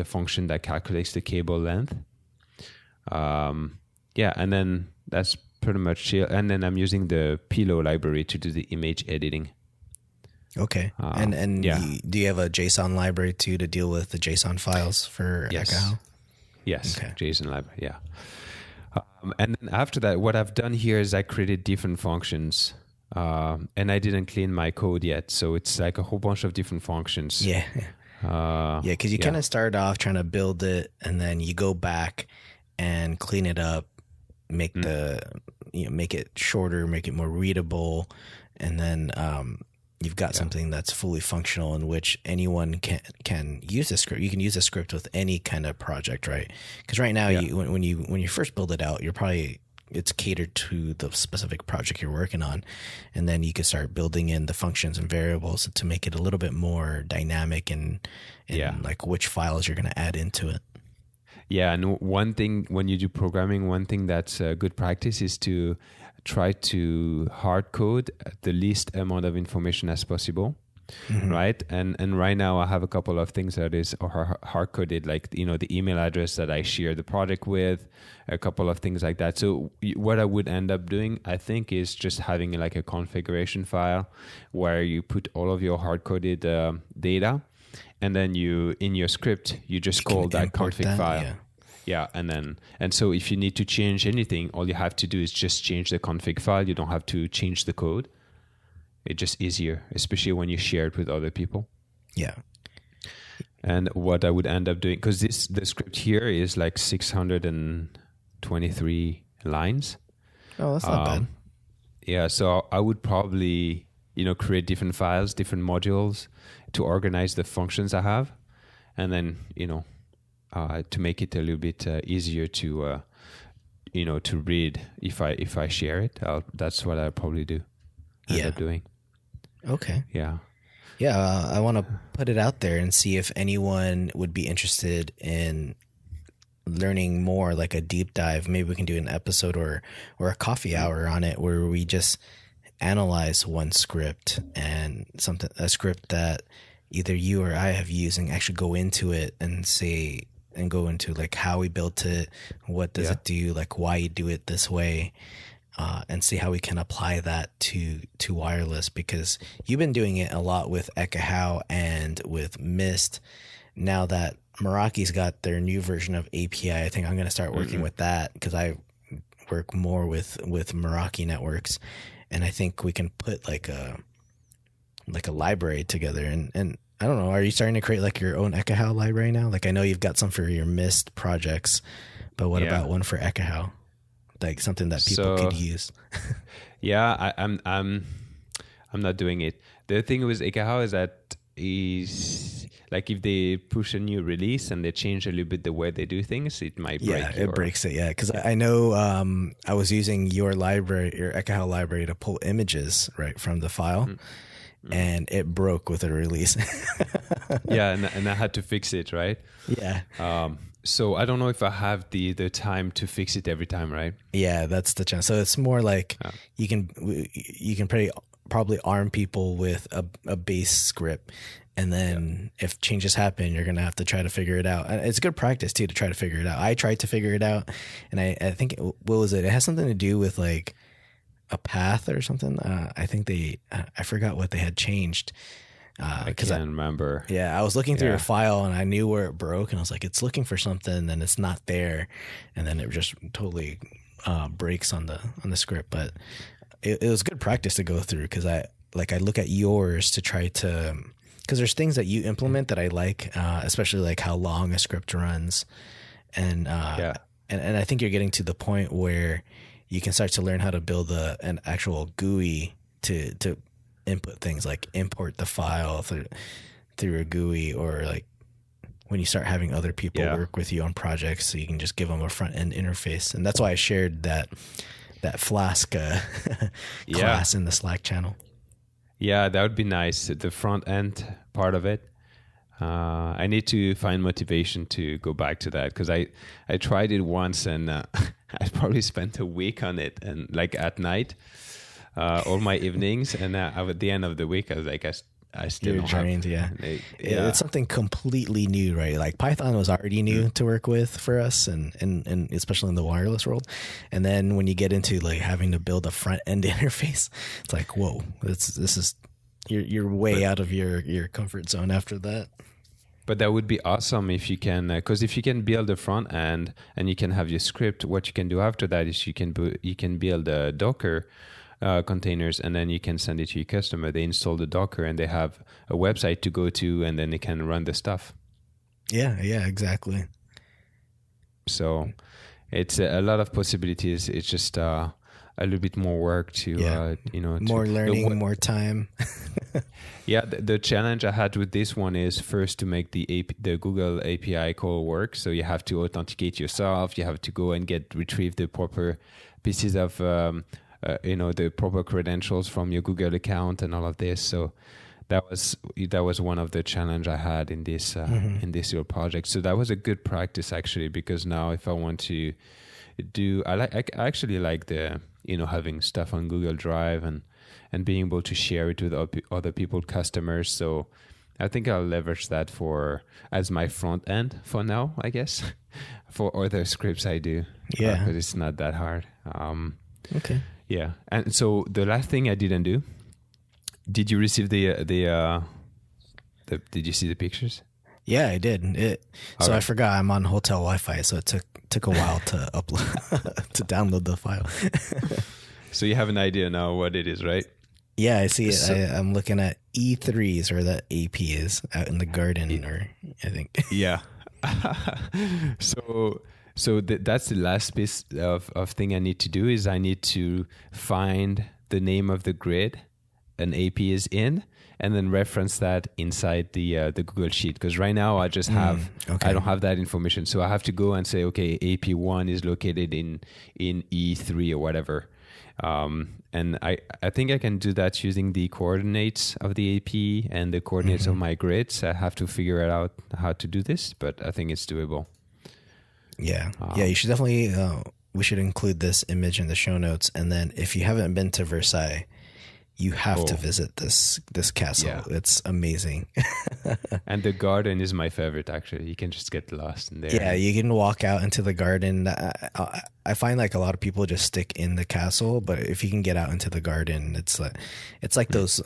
function that calculates the cable length. And then that's pretty much it. And then I'm using the Pillow library to do the image editing. Okay. Do you have a JSON library too to deal with the JSON files for Ekahau? Yes. Okay. JSON library. Yeah. And then after that, what I've done here is I created different functions, and I didn't clean my code yet. So it's like a whole bunch of different functions. Yeah. Because you kind of start off trying to build it, and then you go back and clean it up, make make it shorter, make it more readable, and then you've got something that's fully functional, in which anyone can use the script. You can use a script with any kind of project, right? Because right now, when you first build it out, it's catered to the specific project you're working on, and then you can start building in the functions and variables to make it a little bit more dynamic and like which files you're going to add into it. Yeah, and one thing when you do programming, one thing that's a good practice is to try to hard code the least amount of information as possible, right? And right now I have a couple of things that is hard coded, like the email address that I share the project with, a couple of things like that. So what I would end up doing, I think, is just having like a configuration file where you put all of your hard coded data. And then in your script, you just call that config file. Yeah. And so if you need to change anything, all you have to do is just change the config file. You don't have to change the code. It's just easier, especially when you share it with other people. Yeah. And what I would end up doing, because the script here is like 623 lines. Oh, that's not bad. Yeah. So I would probably, create different files, different modules to organize the functions I have, and then to make it a little bit easier to to read if I share it. That's what I'll probably do. End up doing. Okay. Yeah. Yeah, I want to put it out there and see if anyone would be interested in learning more, like a deep dive. Maybe we can do an episode or a coffee hour on it where we just analyze one script and a script that either you or I have used, and actually go into it and go into like how we built it, what does it do, like why you do it this way. And see how we can apply that to wireless, because you've been doing it a lot with Ekahau and with Mist. Now that Meraki's got their new version of API, I think I'm going to start working with that, because I work more with Meraki networks, and I think we can put like a library together. And I don't know, are you starting to create like your own Ekahau library now? Like I know you've got some for your Mist projects, but what about one for Ekahau? Like something that people could use. Yeah, I'm not doing it. The thing with Ekahau is that like if they push a new release and they change a little bit the way they do things, it might break. Yeah, it breaks it. Yeah, because I know I was using your Ekahau library to pull images right from the file, and it broke with a release. Yeah, and I had to fix it, right? Yeah. So I don't know if I have the time to fix it every time, right? Yeah, that's the chance. So it's more like you can probably arm people with a base script, and then if changes happen, you're gonna have to try to figure it out. And it's good practice too to try to figure it out. I tried to figure it out, and I think what was it? It has something to do with like a path or something. I think I forgot what they had changed. I can't remember. Yeah, I was looking through a file and I knew where it broke, and I was like, it's looking for something and it's not there, and then it just totally breaks on the script. But it was good practice to go through, because I look at yours to try to, because there's things that you implement that I like, especially like how long a script runs, and I think you're getting to the point where you can start to learn how to build an actual GUI to input things, like import the file through a GUI, or like when you start having other people work with you on projects, so you can just give them a front end interface. And that's why I shared that Flask class in the Slack channel. Yeah, that would be nice. The front end part of it. I need to find motivation to go back to that, because I tried it once, and I probably spent a week on it, and like at night. All my evenings, and at the end of the week, I was like, I still You're drained. It's something completely new, right? Like Python was already new to work with for us, and especially in the wireless world. And then when you get into like having to build a front end interface, it's like, whoa, this is you're way out of your comfort zone after that. But that would be awesome if you can, because if you can build a front end and you can have your script, what you can do after that is you can build a Docker containers, and then you can send it to your customer. They install the Docker and they have a website to go to, and then they can run the stuff. Yeah, exactly. So it's a lot of possibilities. It's just a little bit more work to, more learning, more time. Yeah, the challenge I had with this one is first to make the Google API call work. So you have to authenticate yourself. You have to go and retrieve the proper pieces of the proper credentials from your Google account and all of this. So that was one of the challenge I had in this little project. So that was a good practice actually, because now if I want to do, I actually like the having stuff on Google Drive and being able to share it with other people, customers. So I think I'll leverage that as my front end for now, I guess, for other scripts I do. Yeah, because it's not that hard. Okay. Yeah, and so the last thing I didn't do. Did you receive did you see the pictures? Yeah, I did. I forgot I'm on hotel Wi-Fi, so it took a while to upload to download the file. So you have an idea now what it is, right? Yeah, I see it. I'm looking at E3s, or the AP is out in the garden, or I think. Yeah. So that's the last piece of thing I need to do is I need to find the name of the grid an AP is in, and then reference that inside the Google Sheet. Because right now I just have I don't have that information, so I have to go and say, okay, AP1 is located in E3 or whatever. And I think I can do that using the coordinates of the AP and the coordinates of my grids. I have to figure out how to do this, but I think it's doable. Yeah. You should definitely, we should include this image in the show notes. And then if you haven't been to Versailles, you have to visit this castle. Yeah. It's amazing. And the garden is my favorite, actually. You can just get lost in there. Yeah, you can walk out into the garden. I find like a lot of people just stick in the castle, but if you can get out into the garden, it's like those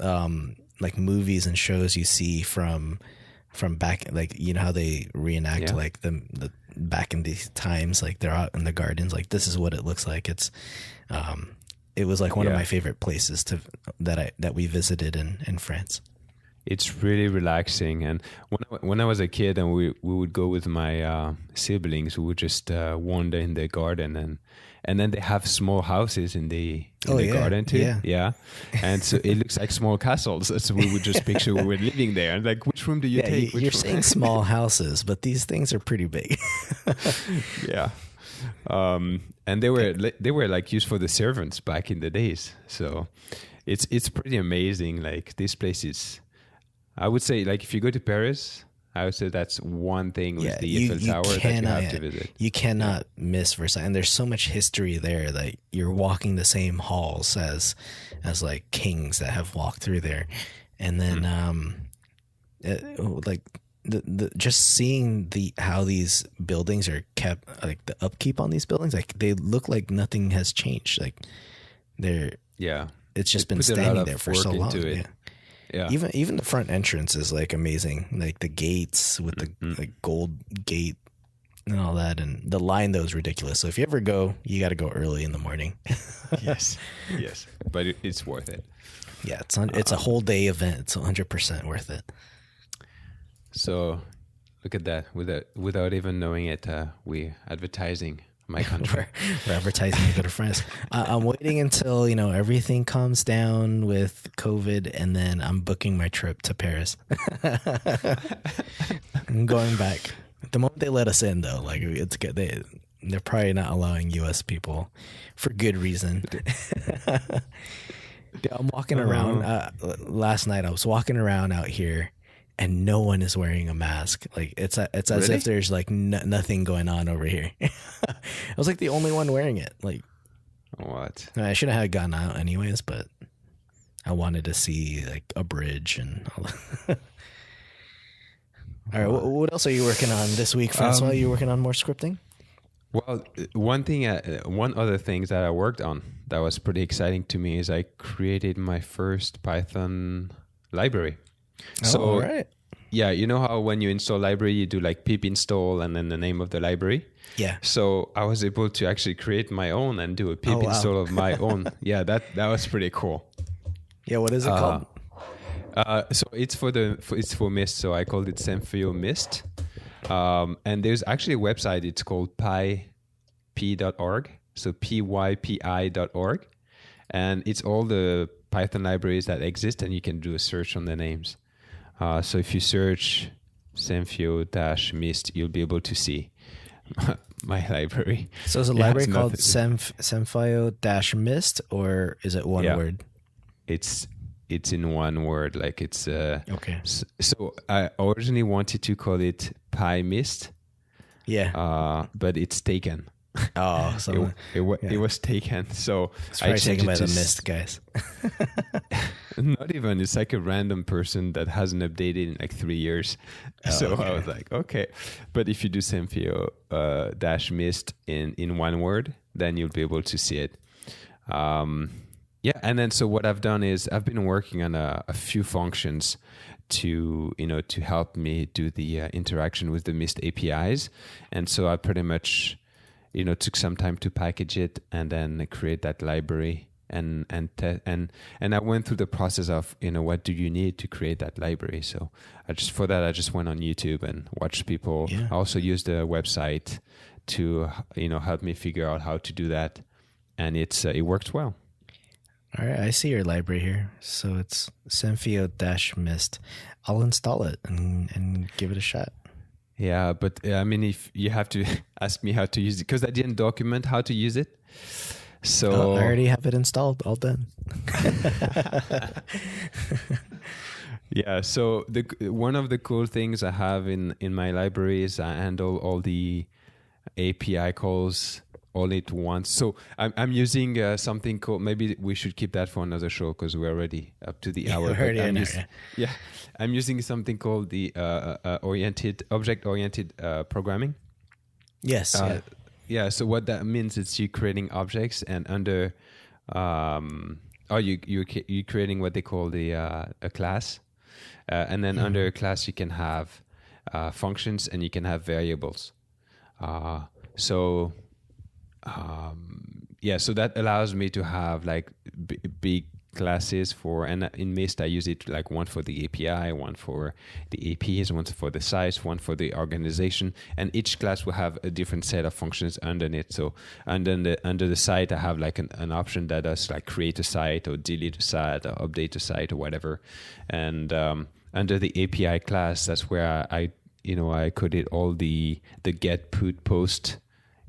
like movies and shows you see from back, like, you know how they reenact like the back in these times, like they're out in the gardens. Like, this is what it looks like. It's it was like one of my favorite places that we visited in France. It's really relaxing. And when I was a kid and we would go with my siblings, we would just wander in the garden, and then they have small houses in the garden too. Yeah. And so it looks like small castles. So we would just picture we were living there. And like, which room do you take? You're saying small houses, but these things are pretty big. Yeah. And they were like used for the servants back in the days. So it's pretty amazing. Like, this place is, I would say, like, if you go to Paris, I would say that's one thing with the Eiffel Tower that you have to visit. You cannot miss Versailles. And there's so much history there that you're walking the same halls as like kings that have walked through there. And then like the just seeing how these buildings are kept, like the upkeep on these buildings, like they look like nothing has changed. Like it's just been standing there for so long. Yeah. Even the front entrance is like amazing. Like the gates with the like gold gate and all that, and the line though is ridiculous. So if you ever go, you got to go early in the morning. Yes, but it's worth it. Yeah, it's a whole day event. It's 100% worth it. So look at that. Without even knowing it, we're advertising my country. We're advertising to go to France. I'm waiting until everything calms down with COVID, and then I'm booking my trip to Paris. I'm going back. The moment they let us in, though, like, it's good. They're probably not allowing U.S. people for good reason. I'm walking around. Last night I was walking around out here, and no one is wearing a mask. Like, it's as if there's like nothing going on over here. I was like the only one wearing it. Like, what? I should have gotten out anyways, but I wanted to see like a bridge and all that. All right, what else are you working on this week, François? Are you working on more scripting? Well, one other thing that I worked on that was pretty exciting to me is I created my first Python library. So, right. Yeah, you know how when you install library, you do like pip install and then the name of the library? Yeah. So I was able to actually create my own and do a pip install of my own. Yeah, that was pretty cool. Yeah, what is it called? So it's for Mist. So I called it Semfio Mist. And there's actually a website. It's called pyp.org. So pypi.org. And it's all the Python libraries that exist, and you can do a search on the names. So if you search Semfio-Mist, you'll be able to see my library. So is a library called Semfio-Mist, or is it one word? It's in one word. Like, it's okay. So I originally wanted to call it PyMist. Yeah. But it's taken. Oh, so it was taken. So it's probably taken by the Mist guys. Not even. It's like a random person that hasn't updated in like 3 years. So okay. I was like, okay. But if you do Semfio -Mist in one word, then you'll be able to see it. And then so what I've done is I've been working on a few functions to help me do the interaction with the Mist APIs, and so I pretty much took some time to package it and then create that library and I went through the process of what do you need to create that library. So I just went on YouTube and watched people. I also used the website to help me figure out how to do that, and it worked well. All right, I see your library here. So it's Synfio-Mist. I'll install it and give it a shot. Yeah, but I mean, if you have to ask me how to use it, because I didn't document how to use it. So I already have it installed, all done. Yeah, so one of the cool things I have in my library is I handle all the API calls all at once. So I'm using something called, maybe we should keep that for another show because we're already up to the hour. I'm using something called the object-oriented programming. Yes. Yeah. So what that means is you creating objects and under, you're creating what they call a class, and then under a class you can have functions and you can have variables. So that allows me to have like big classes and in Mist I use it like one for the API, one for the APs, one for the size, one for the organization, and each class will have a different set of functions underneath. So under the site I have like an option that does like create a site or delete a site or update a site or whatever, and under the API class that's where I coded all the get, put, post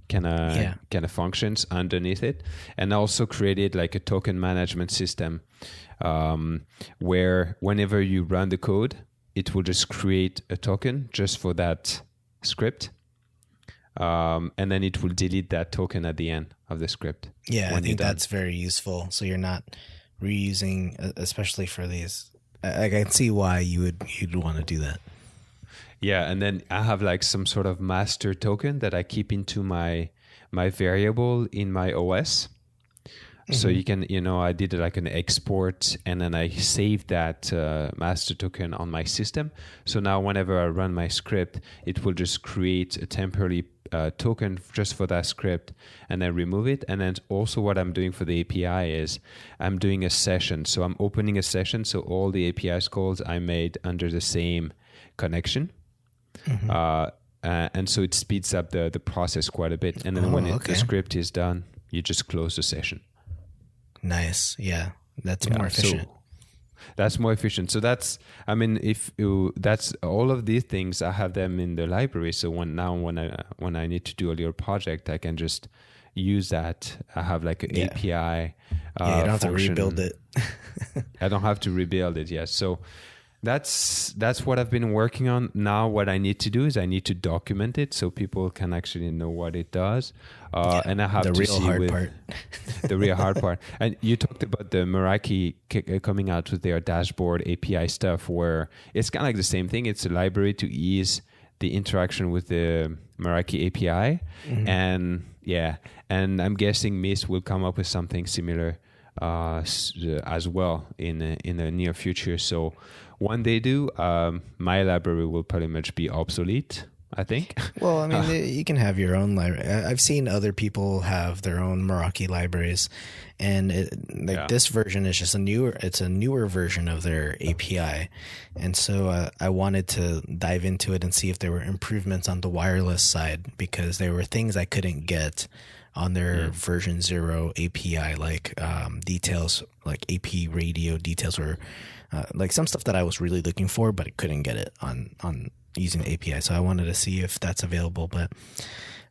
kind of functions underneath it, and also created like a token management system where whenever you run the code, it will just create a token just for that script, and then it will delete that token at the end of the script. Yeah, I think that's very useful. So you're not reusing, especially for these. I can see why you'd want to do that. Yeah, and then I have like some sort of master token that I keep into my variable in my OS. Mm-hmm. So you can, I did like an export and then I saved that master token on my system. So now whenever I run my script, it will just create a temporary token just for that script and then remove it. And then also what I'm doing for the API is I'm doing a session. So I'm opening a session. So all the APIs calls I made under the same connection. Mm-hmm. And so it speeds up the process quite a bit. And then the script is done, you just close the session. Nice. Yeah. That's more efficient. So that's more efficient. So that's all of these things, I have them in the library. So when I need to do a little project, I can just use that. I have like an API. You don't have to rebuild it. I don't have to rebuild it. Yes. So that's what I've been working on. Now what I need to do is I need to document it so people can actually know what it does. And I have the to real see hard part. The real hard part. And you talked about the Meraki coming out with their dashboard API stuff, where it's kind of like the same thing. It's a library to ease the interaction with the Meraki API. Mm-hmm. And I'm guessing Mist will come up with something similar as well in the near future. So when they do, my library will pretty much be obsolete, I think. Well, I mean, you can have your own library. I've seen other people have their own Meraki libraries, and this version is just a newer version of their API. And so I wanted to dive into it and see if there were improvements on the wireless side, because there were things I couldn't get on their version 0 API, like details, like AP radio details, or like some stuff that I was really looking for, but I couldn't get it on using the API. So I wanted to see if that's available. But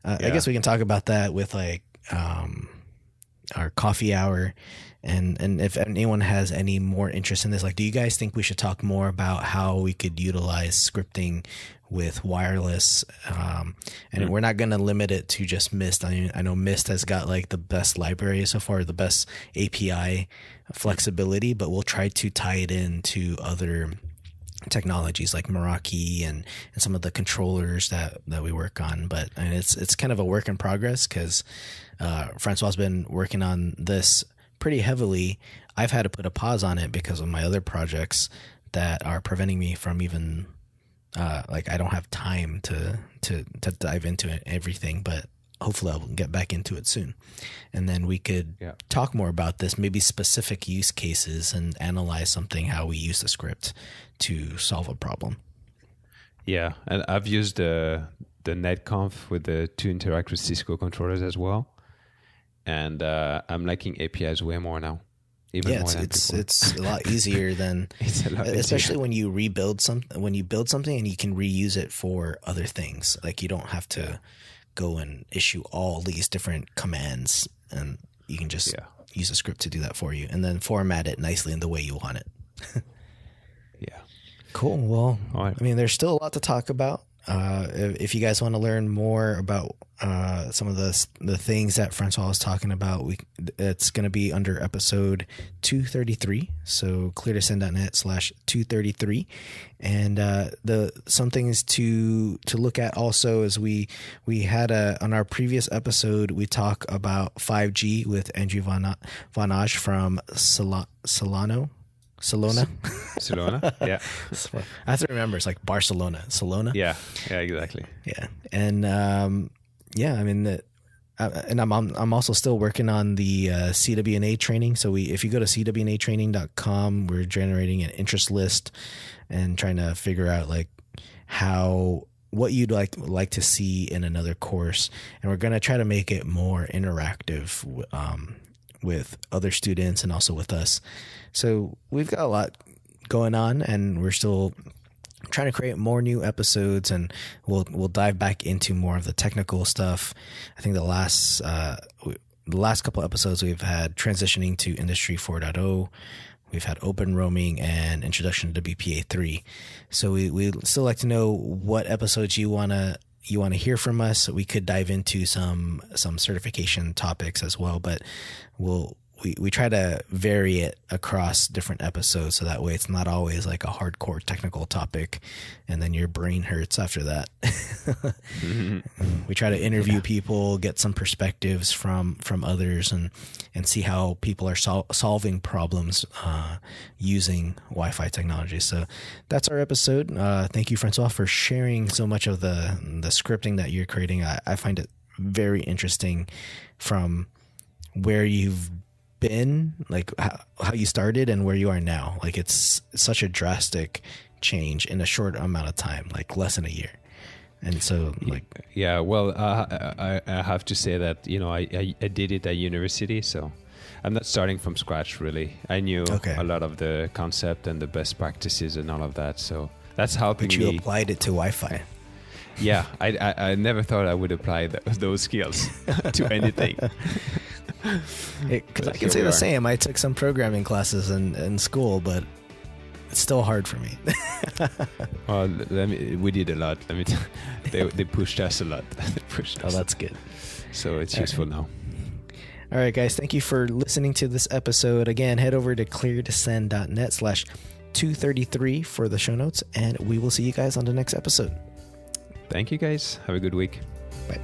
I guess we can talk about that with like our coffee hour. And if anyone has any more interest in this, like, do you guys think we should talk more about how we could utilize scripting with wireless? And we're not going to limit it to just Mist. I know Mist has got like the best library so far, the best API flexibility, but we'll try to tie it into other technologies like Meraki and some of the controllers that we work on. But it's kind of a work in progress, because François has been working on this pretty heavily. I've had to put a pause on it because of my other projects that are preventing me from even like, I don't have time to dive into everything, but hopefully I'll get back into it soon. And then we could talk more about this, maybe specific use cases, and analyze something, how we use the script to solve a problem. Yeah. And I've used the netconf to interact with Cisco controllers as well. And I'm liking APIs way more now. even Yeah, more than it's before. it's a lot easier than It's a lot especially easier. when you rebuild when you build something and you can reuse it for other things. Like you don't have to go and issue all these different commands, and you can just use a script to do that for you and then format it nicely in the way you want it. Yeah. Cool. Well, All right. I mean, there's still a lot to talk about. If you guys want to learn more about some of the things that François was talking about, it's going to be under episode 233. So cleartosend.net/233. And some things to look at also is we had on our previous episode, we talk about 5G with Andrew Vanage from Solana. Yeah. I have to remember, it's like Solana. Yeah, exactly. Yeah. And I mean, and I'm also still working on the CWNA training. So if you go to cwnatraining.com, we're generating an interest list and trying to figure out like what you'd like to see in another course. And we're going to try to make it more interactive with other students and also with us. So we've got a lot going on, and we're still trying to create more new episodes, and we'll dive back into more of the technical stuff. I think the last couple episodes we've had transitioning to Industry 4.0. We've had open roaming and introduction to BPA 3. So we still like to know what episodes you want to hear from us. We could dive into some certification topics as well, but we try to vary it across different episodes, so that way it's not always like a hardcore technical topic and then your brain hurts after that. We try to interview people, get some perspectives from others, and see how people are solving problems using Wi-Fi technology. So that's our episode. Thank you, François, for sharing so much of the scripting that you're creating. I find it very interesting from where you've been, like how you started and where you are now. Like it's such a drastic change in a short amount of time, like less than a year. And so well, I have to say that I did it at university, so I'm not starting from scratch really. I knew a lot of the concept and the best practices and all of that, so that's helping me. But you applied it to Wi-Fi. Yeah, I never thought I would apply those skills to anything. Because I can say the same. I took some programming classes in school, but it's still hard for me. Well, we did a lot. They pushed us a lot. Oh, that's good. So it's useful now. All right, guys. Thank you for listening to this episode. Again, head over to cleartosend.net/233 for the show notes, and we will see you guys on the next episode. Thank you, guys. Have a good week. Bye.